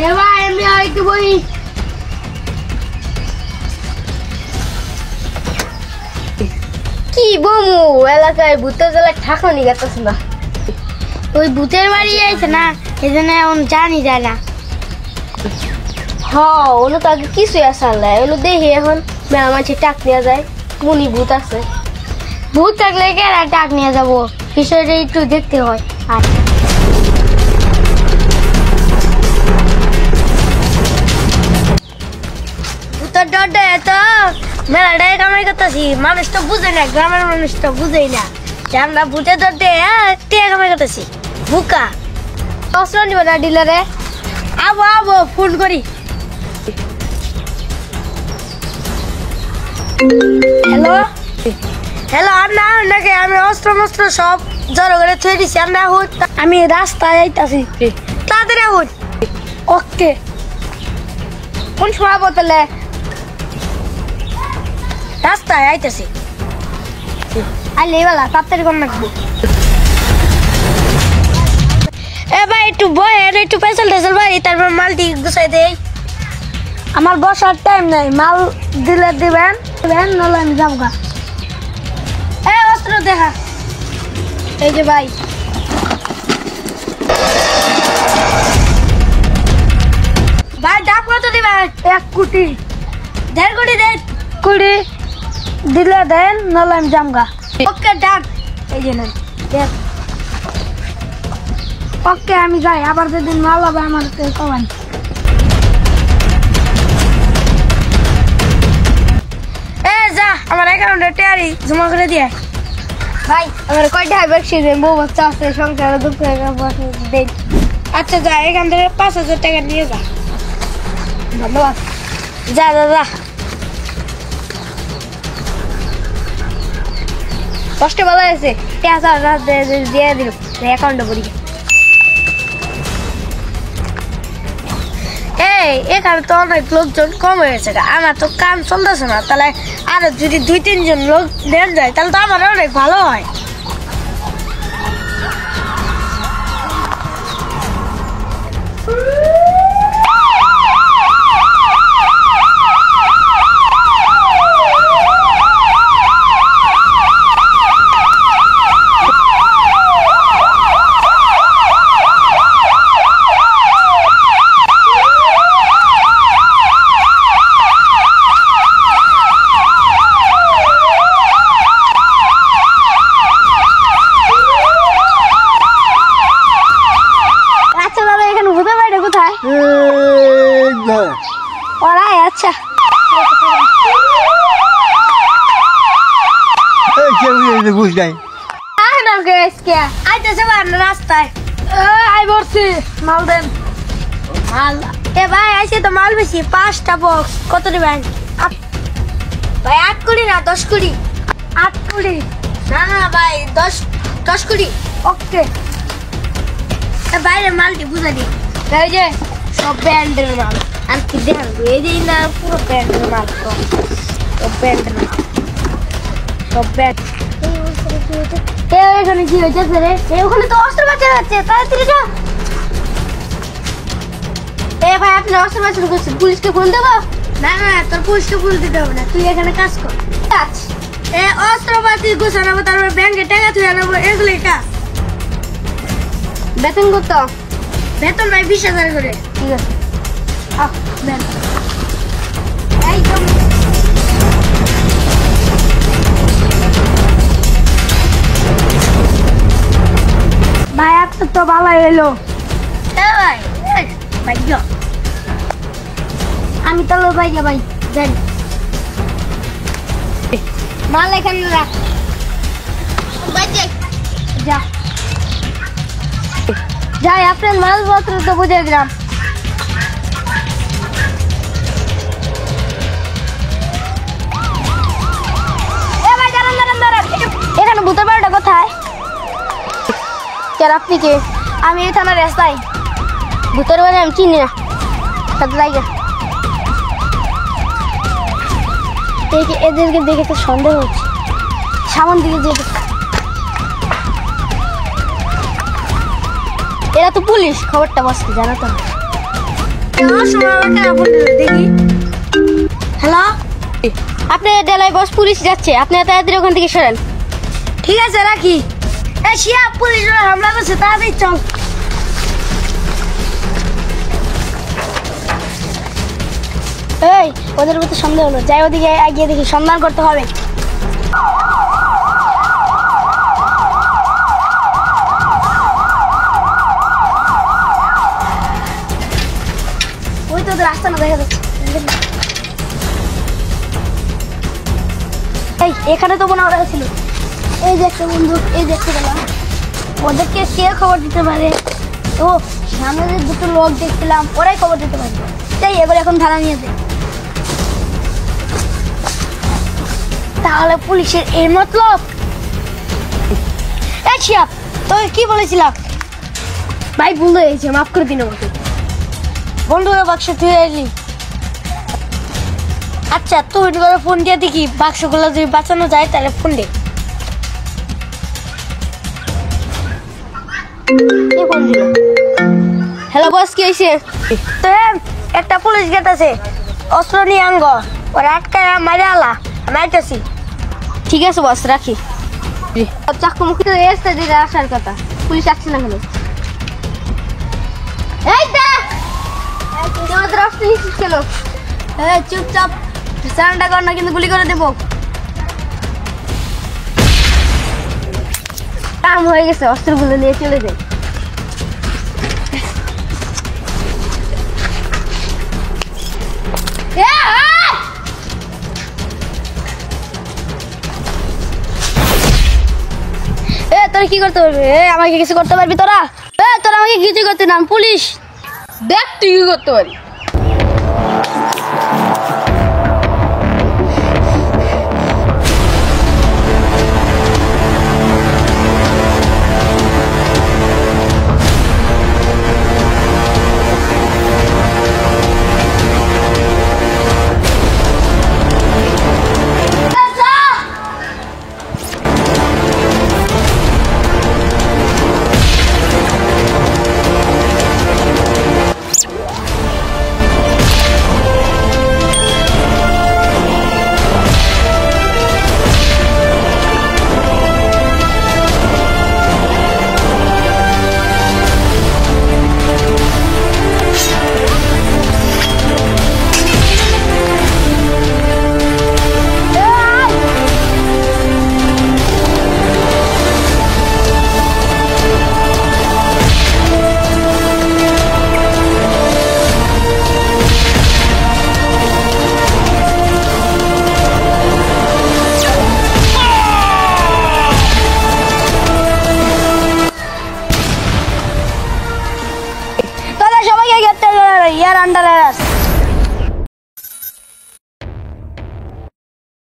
এবার আমি একটু বলি কি বমু এলাকায় ভূতের জেলা ঠাকুনি গেছে না ওই ভূতের বাড়ি আছে না এই জন্য এখন জানি যায় না হ্যাঁ ওগুলো তো আগে কিছুই আসার নাই ওগুলো দেখি এখন মেলা মাঝে টাক নেওয়া যায় মনি ভূত আছে ভূত থাকলে কেন টাক নিয়ে যাবো বিষয়টা একটু দেখতে হয় আর ভূতের ডরটা এত মেলাটাই কামাই করতেছি মানুষ তো বুঝে না গ্রামের মানুষ তো বুঝেই না যে আমরা ভূতের ডরতে টিয়া কামাই করতেছি বুকা অস্ত্র নিব না ডিলারে আবো আবো ফোন করি হ্যালো হ্যালো আন্না নাকি আমি অস্ত্র মস্ত্র সব জড়ো করে থুয়ে দিছি আন্না হুট আমি রাস্তায় আইতাছি তাড়াতাড়ি হুট ওকে কোন সময় বলতে রাস্তায় আইতাছি আইলে এবেলা তাড়াতাড়ি কোন রাখবো এ ভাই একটু বয়ের একটু পেছাল টেছাল ভাই তারপর মালটি গুছাই দেই আমার বসার টাইম নাই মাল দিলে দিবেন নাহলে আমি যাবো গা অস্ত্র দেখা এই যে ভাই ভাই ডাক কত দিবেন 1 কোটি 1.5 কোটি দেন কোটি দিলে দেন নাহলে আমি যাবো গা ওকে ডাক এই যে নেন দেখ ওকে আমি যাই আবার যেদিন মাল হবে আমার কমান যা আমার অ্যাকাউন্টে টেয়ারি জমা করে দিয়ে ভাই আমার কয়টা বেশি দেন বউ বাচ্চা আছে সংসারে দুঃখ দেন আচ্ছা যা এখান থেকে 5,000 টাকা নিয়ে যা ধন্যবাদ যা যা যা কষ্ট ভালো আছে 10,000 দিয়ে দিল অ্যাকাউন্টে পড়ি এখানে তো অনেক লোকজন কম হয়েছে আমার তো কাম চলতেছে না তাহলে আরো যদি 2-3 জন লোক দেন যায় তাহলে তো আমার অনেক ভালো হয় আচ্ছা রাস্তায় মাল দেন মাল এ ভাই আইসে তো মাল বেশি 5টা বক্স কত দিবেন ভাই 8 কোটি না 10 কোটি 8 কোটি না না ভাই 10 কোটি ওকে বাইরে মালটি বুঝা দি এই যে সব ব্র্যান্ডের মাল আর কি দেখেন এই যে না পুরো ব্র্যান্ডের মাল সব ব্র্যান্ডের মাল সব ব্র্যান্ড এখানে কি হয়েছে রে ওখানে তো অস্ত্র বাচ্চা যাচ্ছে তাড়াতাড়ি যা ভাই আপনি অস্ত্র বাচ্চা করছেন পুলিশকে ফোন দেবো না না তোর পুলিশকে ফোন দিতে হবে না তুই এখানে কাজ কর অস্ত্রপাতি গোছানো তারপর ব্যাংকে টাকা তুই আনবো এগুলোই কাজ বেতন কত বেতন ভাই 20,000 করে ঠিক আছে ভাই আপনার তো ভালো এলো আমি তো ভাই ভাই যাই মাল এখানে রাখ যা যাই আপনার মালপত্র তো বুঝে দিলাম এখানে ভূতের বাড়িটা কোথায় আপনি কে আমি এই থানার রাস্তায় ভূতের বাড়ি আমি চিনি না এদেরকে দেখে তো সন্দেহ হচ্ছে সামন দিকে যেতে এরা তো পুলিশ খবরটা বসতে জানো তো দেখি। হ্যালো, আপনার ডেলায় বস পুলিশ যাচ্ছে, আপনি তাড়াতাড়ি ওখান থেকে সরেন। ঠিক আছে রাখি। এ শিয়া, পুলিশ হামলা করছে, তাড়াতাড়ি চল। এই ওদের মধ্যে সন্দেহ হলো, যাই ওদিকে এগিয়ে দেখি, সন্ধান করতে হবে। ওই তো ওদের রাস্তা না দেখা যাচ্ছে। এই এখানে তো মনে হয় ছিল। এই যে একটা বন্দুক, এই যে একটা গেলাম। ওদেরকে কে খবর দিতে পারে? ও সামনে যে দুটো লোক দেখছিলাম, ওরাই খবর দিতে পারে। তাই এবার এখন থানা নিয়ে যায়। তাহলে পুলিশের এই মতলব। এই শিয়াব, তোকে কি বলেছিলাম? ভাই ভুল হয়েছে, মাফ করে দিন আমাকে। বন্ধুরা বাক্স তুই এলি। আচ্ছা তুই ফোন দিয়ে দেখি, বাক্সগুলো যদি বাঁচানো যায় তাহলে ফোন দে। হ্যালো বস, কি হয়েছে? তো একটা পুলিশ গেট আছে, অস্ত্র নিয়ে আঙ্গ, ওরা আটকায় মারে আলা, আমি আইতেছি। ঠিক আছে বস, রাখি। চাকু মুখি তো এসে দিলে আসার কথা, পুলিশ আসছে না কেন? এই দা, তোমাদের অস্ত্র নিচ্ছিস কেন? এই চুপচাপ সারেন্ডার কর না, কিন্তু গুলি করে দেবো। কাম হয়ে গেছে, অস্ত্রগুলো নিয়ে চলে যাই। তোরা কি করতে পারবি? আমাকে কিছু করতে পারবি তোরা? তোরা আমাকে কিছু করতে নাম, পুলিশ। দেখ তুই কি করতে পারি। তোরা সবাইকে গ্রেপ্তার করে, ইয়ার আন্ডারে